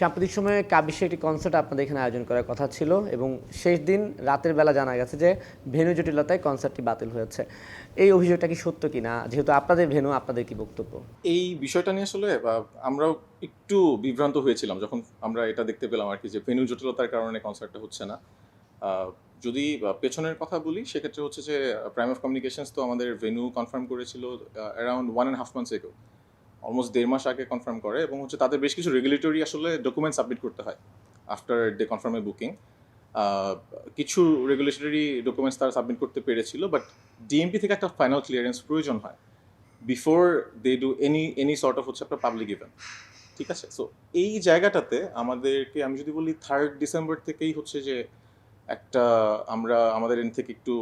সাম্প্রতিক সময়ে কাব্যিশ্বের একটি কনসার্ট আপনাদের এখানে আয়োজন করার কথা ছিল এবং শেষ দিন রাতের বেলা জানা গেছে যে ভেন্যু জটিলতায় কনসার্টটি বাতিল হয়েছে। এই অভিযোগটা কি সত্য কিনা? যেহেতু আপনাদের ভেন্যু, আপনাদের কি বক্তব্য? এই বিষয়টা নিয়ে আসলে আমরাও একটু বিভ্রান্ত হয়েছিলাম যখন আমরা এটা দেখতে পেলাম আর কি, যে ভেন্যু জটিলতার কারণে কনসার্টটা হচ্ছে না। আহ, যদি পেছনের কথা বলি, সেক্ষেত্রে হচ্ছে যে প্রাইম অফ কমিউনিকেশনস তো আমাদের ভেন্যু কনফার্ম করেছিল অ্যারাউন্ড 1.5 months এগো, অলমোস্ট 1.5 মাস আগে কনফার্ম করে, এবং হচ্ছে তাদের বেশ কিছু রেগুলেটরি আসলে ডকুমেন্ট সাবমিট করতে হয় after they confirm a booking. কিছু রেগুলেটরি ডকুমেন্টস তারা সাবমিট করতে পেরেছিল, বাট ডিএমপি থেকে একটা ফাইনাল ক্লিয়ারেন্স প্রয়োজন হয় before they do any sort of হচ্ছে আপনার পাবলিক ইভেন্ট। ঠিক আছে, সো এই জায়গাটাতে আমাদেরকে, আমি যদি বলি 3rd ডিসেম্বর থেকেই হচ্ছে যে একটা, আমরা আমাদের এন থেকে একটু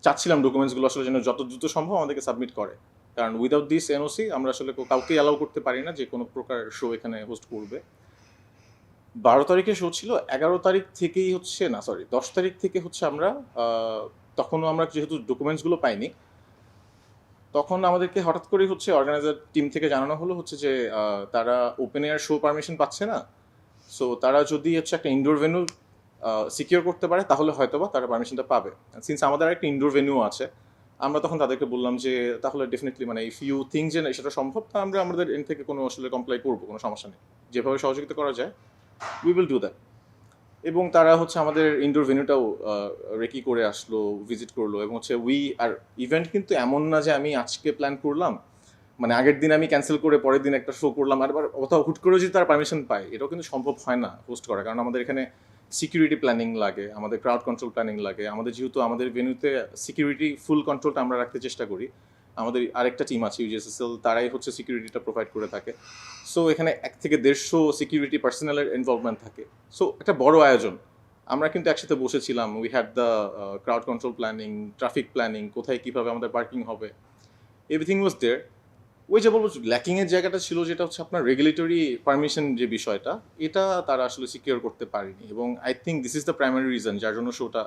চাচ্ছিলাম ডকুমেন্টসগুলো আসলে যেন যত দ্রুত সম্ভব আমাদেরকে সাবমিট করে, কারণ উইদাউট দিস এনওসি আমরা আসলে কাউকে অ্যালাউ করতে পারি না যে কোনো প্রকার শো এখানে হোস্ট করবে। 12 তারিখে শো ছিল, 11 তারিখ থেকেই হচ্ছে, না সরি 10 তারিখ থেকে হচ্ছে আমরা, তখনও আমরা যেহেতু ডকুমেন্টসগুলো পাইনি, তখন আমাদেরকে হঠাৎ করেই হচ্ছে অর্গানাইজার টিম থেকে জানানো হলো হচ্ছে যে তারা ওপেন এয়ার শো পারমিশন পাচ্ছে না। সো তারা যদি হচ্ছে একটা ইনডোর ভেন্যু সিকিউর করতে পারে তাহলে হয়তোবা তারা পারমিশনটা পাবে। সিন্স আমাদের একটা ইনডোর ভেন্যু আছে, আমরা তখন তাদেরকে বললাম যে তাহলে ডেফিনেটলি মানে ইফ ইউ থিঙ্ক যে সেটা সম্ভব, তা আমরা আমাদের এন থেকে কোনো আসলে কমপ্লাই করবো, কোনো সমস্যা নেই, যেভাবে সহযোগিতা করা যায় উই উইল ডু দ্যাট। এবং তারা হচ্ছে আমাদের ইনডোর ভেন্যুটাও রেকি করে আসলো, ভিজিট করলো, এবং হচ্ছে আর ইভেন্ট কিন্তু এমন না যে আমি আজকে প্ল্যান করলাম, মানে আগের দিন আমি ক্যান্সেল করে পরের দিন একটা শো করলাম, আর আবার কোথাও হুট করে যদি তার পারমিশন পায়, এটাও কিন্তু সম্ভব হয় না হোস্ট করা, কারণ আমাদের এখানে সিকিউরিটি প্ল্যানিং লাগে, আমাদের ক্রাউড কন্ট্রোল প্ল্যানিং লাগে, আমাদের যেহেতু আমাদের ভেন্যুতে সিকিউরিটি ফুল কন্ট্রোলটা আমরা রাখতে চেষ্টা করি, আমাদের আরেকটা টিম আছে ইউজিএসএসএল, তারাই হচ্ছে সিকিউরিটিটা প্রোভাইড করে থাকে। সো এখানে 1 থেকে 150 সিকিউরিটি পার্সোনালের ইনভলভমেন্ট থাকে। সো একটা বড় আয়োজন, আমরা কিন্তু একসাথে বসেছিলাম, we had the crowd control planning, traffic planning, কোথায় কীভাবে আমাদের পার্কিং হবে, এভরিথিং ওয়াজ দেয়ার। ওই যে বলবো ল্যাকিংয়ের জায়গাটা ছিল যেটা হচ্ছে আপনার রেগুলেটরি পারমিশন, যে বিষয়টা, এটা তারা আসলে সিকিউর করতে পারেনি, এবং I think this is the primary reason যার জন্য শোটা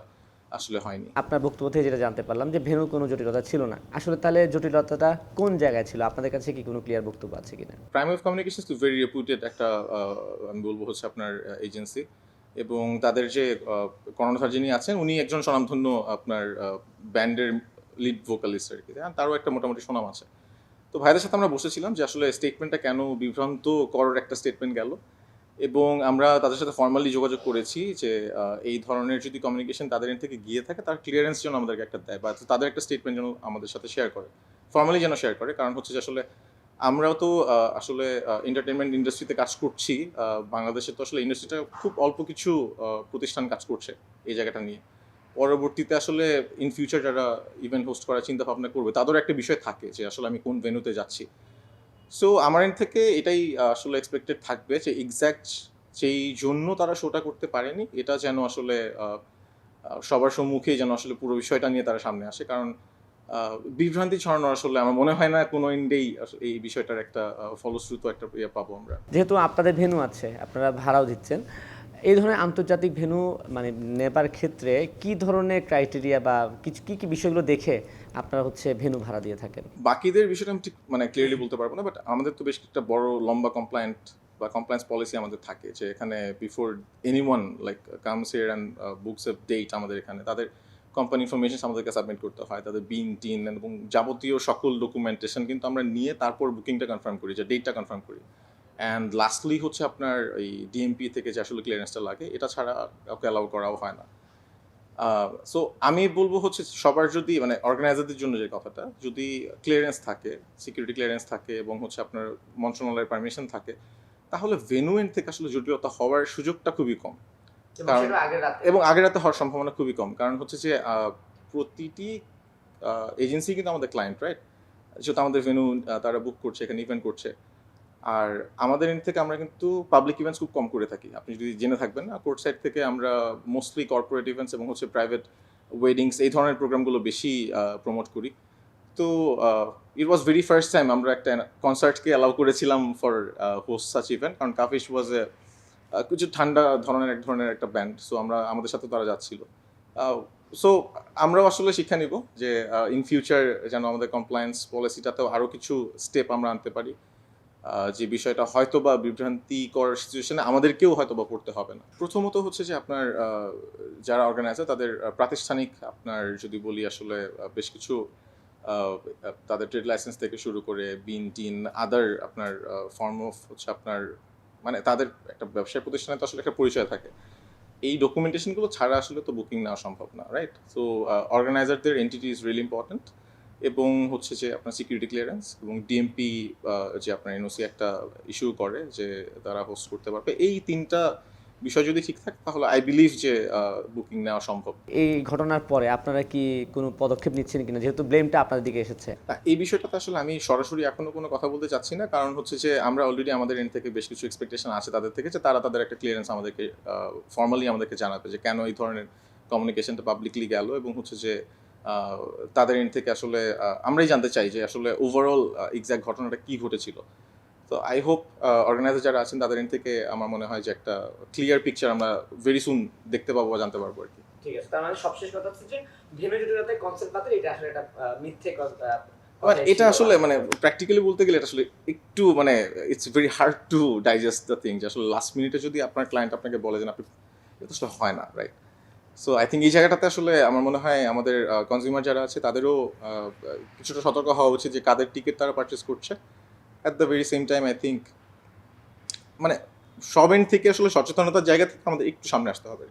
আসলে হয়নি। আপনার বক্তব্য থেকে যেটা জানতে পারলাম যে ভেন্যুর কোনো জটিলতা ছিল না। আসলে তাহলে জটিলতাটা কোন জায়গায় ছিল? আপনাদের কাছে কি কোনো ক্লিয়ার বক্তব্য আছে কিনা? প্রাইম অফ কমিউনিকেশন তো ভেরি রেপুটেড একটা আমি বলবো হচ্ছে আপনার এজেন্সি, এবং তাদের যে কর্ণধার যিনি আছেন উনি একজন স্বনামধন্য আপনার ব্যান্ডের লিড ভোকালিস্ট আর কি, হ্যাঁ, তারও একটা মোটামুটি সুনাম আছে। তো ভাইদের সাথে আমরা বসেছিলাম যে আসলে স্টেটমেন্টটা কেন বিভ্রান্ত করার একটা স্টেটমেন্ট গেল, এবং আমরা তাদের সাথে ফর্মালি যোগাযোগ করেছি যে এই ধরনের যদি কমিউনিকেশন তাদের এন্ড থেকে গিয়ে থাকে, তার ক্লিয়ারেন্স যেন আমাদেরকে একটা দেয়, বা তাদের একটা স্টেটমেন্ট যেন আমাদের সাথে শেয়ার করে, ফর্মালি যেন শেয়ার করে। কারণ হচ্ছে যে আসলে আমরাও তো আসলে এন্টারটেনমেন্ট ইন্ডাস্ট্রিতে কাজ করছি। বাংলাদেশে তো আসলে ইন্ডাস্ট্রিটা খুব অল্প কিছু প্রতিষ্ঠান কাজ করছে এই জায়গাটা নিয়ে। পরবর্তীতে আসলে ইন ফিউচার যারা ইভেন্ট হোস্ট করার চিন্তা ভাবনা করবে, তাদেরও একটা বিষয় থাকে যে আসলে আমি কোন ভেন্যুতে যাচ্ছি। সো আমার এন্ড থেকে এটাই আসলে এক্সপেক্টেড থাকবে যে এক্স্যাক্ট যেই জন্য তারা শোটা করতে পারেনি, এটা যেন আসলে সবার সম্মুখেই যেন আসলে পুরো বিষয়টা নিয়ে তারা সামনে আসে। কারণ বিভ্রান্তি ছড়ানোর আসলে আমার মনে হয় না কোনো এন্ডেই এই বিষয়টার একটা ফলশ্রুত একটা ইয়ে পাবো আমরা। যেহেতু আপনাদের ভেন্যু আছে, আপনারা ভাড়াও দিচ্ছেন, এই ধরনের আন্তর্জাতিক ভেন্যু মানে নেবার ক্ষেত্রে কি ধরনের ক্রাইটেরিয়া বা কি কি বিষয়গুলো দেখে আপনারা হচ্ছে ভেন্যু ভাড়া দিয়ে থাকেন? বাকিদের বিষয়টা আমি ঠিক মানে ক্লিয়ারলি বলতে পারবো না, বাট আমাদের তো বেশ একটা বড় লম্বা কমপ্লায়েন্ট বা কমপ্লায়েন্স পলিসি আমাদের থাকে, যে এখানে before anyone like comes here and books a date, আমাদের এখানে তাদের কোম্পানি ইনফরমেশন আমাদেরকে সাবমিট করতে হয়, তাদের বিন টিন এবং যাবতীয় সকল ডকুমেন্টেশন কিন্তু আমরা নিয়ে তারপর বুকিংটা কনফার্ম করি, যে ডেটটা কনফার্ম করি। অ্যান্ড লাস্টলি হচ্ছে আপনার এই ডিএমপি থেকে যে আসলে ক্লিয়ারেন্সটা লাগে, এটা ছাড়া কাউকে অ্যালাউ করাও হয় না। সো আমি বলবো হচ্ছে সবার যদি মানে অর্গানাইজারদের জন্য যে কথাটা, যদি ক্লিয়ারেন্স থাকে, সিকিউরিটি ক্লিয়ারেন্স থাকে, এবং হচ্ছে আপনার মন্ত্রণালয়ের পারমিশন থাকে, তাহলে ভেন্যু এন্ড থেকে আসলে জটিলতা হওয়ার সুযোগটা খুবই কম। কারণ এবং আগের রাতে হওয়ার সম্ভাবনা খুবই কম, কারণ হচ্ছে যে প্রতিটি এজেন্সি কিন্তু আমাদের ক্লায়েন্ট, রাইট? যেহেতু আমাদের ভেন্যু তারা বুক করছে, এখানে ইভেন্ট করছে। আর আমাদের এন্ড থেকে আমরা কিন্তু পাবলিক ইভেন্টস খুব কম করে থাকি, আপনি যদি জেনে থাকবেন না, কোর্ট সাইড থেকে আমরা মোস্টলি কর্পোরেট ইভেন্টস এবং হচ্ছে প্রাইভেট ওয়েডিংস, এই ধরনের প্রোগ্রামগুলো বেশি প্রমোট করি। তো ইট ওয়াজ ভেরি ফার্স্ট টাইম আমরা একটা কনসার্টকে অ্যালাউ করেছিলাম ফর হোস্ট সাচ ইভেন্ট, কারণ কাফিশ ওয়াজ এ কিছু ঠান্ডা ধরনের এক ধরনের একটা ব্যান্ড, সো আমরা আমাদের সাথে তারা যাচ্ছিল। সো আমরাও আসলে শিক্ষা নিব যে ইন ফিউচার যেন আমাদের কমপ্লায়েন্স পলিসিটাতেও আরও কিছু স্টেপ আমরা আনতে পারি। যে বিষয়টা হয়তো বা বিভ্রান্তিকর সিচুয়েশনে আমাদেরকেও হয়তো বা পড়তে হবে না। প্রথমত হচ্ছে যে আপনার যারা অর্গানাইজার তাদের প্রাতিষ্ঠানিক আপনার যদি বলি আসলে বেশ কিছু তাদের ট্রেড লাইসেন্স থেকে শুরু করে বিন টিন আদার আপনার ফর্ম অফ হচ্ছে আপনার মানে তাদের একটা ব্যবসায় প্রতিষ্ঠানে তো আসলে একটা পরিচয় থাকে। এই ডকুমেন্টেশনগুলো ছাড়া আসলে তো বুকিং নেওয়া সম্ভব না, রাইট? সো অর্গানাইজারদের এন্টিটি ইজ রিয়েলি ইম্পর্ট্যান্ট, এবং হচ্ছে যে আপনার সিকিউরিটি ক্লিয়ারেন্স এবং ডিএমপি যে আপনার এনওসি একটা ইস্যু করে যে তারা হোস্ট করতে পারবে, এই তিনটা বিষয় যদি ঠিক থাকে তাহলে আই বিলিভ যে বুকিং নেওয়া সম্ভব। এই ঘটনার পরে আপনারা কি কোনো পদক্ষেপ নিচ্ছেন কিনা, যেহেতু ব্লেমটা আপনাদের দিকে এসেছে? এই বিষয়টাতে আসলে আমি সরাসরি এখনো কোনো কথা বলতে চাচ্ছি না, কারণ হচ্ছে যে আমরা অলরেডি আমাদের এন্ড থেকে বেশ কিছু এক্সপেকটেশন আছে তাদের থেকে, যে তারা তাদের একটা ক্লিয়ারেন্স আমাদেরকে ফর্মালি আমাদেরকে জানাবে যে কেন এই ধরনের কমিউনিকেশনটা পাবলিকলি গেল, এবং হচ্ছে যে তাদের এন্ড থেকে আসলে আমরাই জানতে চাই যে আসলে ওভারঅল এক্স্যাক্ট ঘটনাটা কি ঘটেছিল। তো আই হোপ অর্গানাইজার যারা আছেন তাদের এন্ড থেকে আমার মনে হয় যে একটা ক্লিয়ার পিকচার আমরা ভেরি সুন দেখতে পাবো বা জানতে পারবো আর কি। ঠিক আছে, তার মানে সবশেষ কথা হচ্ছে যে ভেনু জটিলতায় কনসেপ্ট বাতিল, এটা আসলে একটা মিথ্যে মানে এটা আসলে মানে প্র্যাকটিক্যালি বলতে গেলে এটা আসলে একটু মানে it's very hard to digest the thing, যে আসলে লাস্ট মিনিটে যদি আপনার ক্লায়েন্ট আপনাকে বলে যে আপনি, এটা আসলে হয় না, রাইট? সো আই থিঙ্ক এই জায়গাটাতে আসলে আমার মনে হয় আমাদের কনজিউমার যারা আছে তাদেরও কিছুটা সতর্ক হওয়া উচিত যে কাদের টিকিট তারা পারচেস করছে। At the very same time I think মানে সব এন্ড থেকে আসলে সচেতনতার জায়গা থেকে আমাদের একটু সামনে আসতে হবে।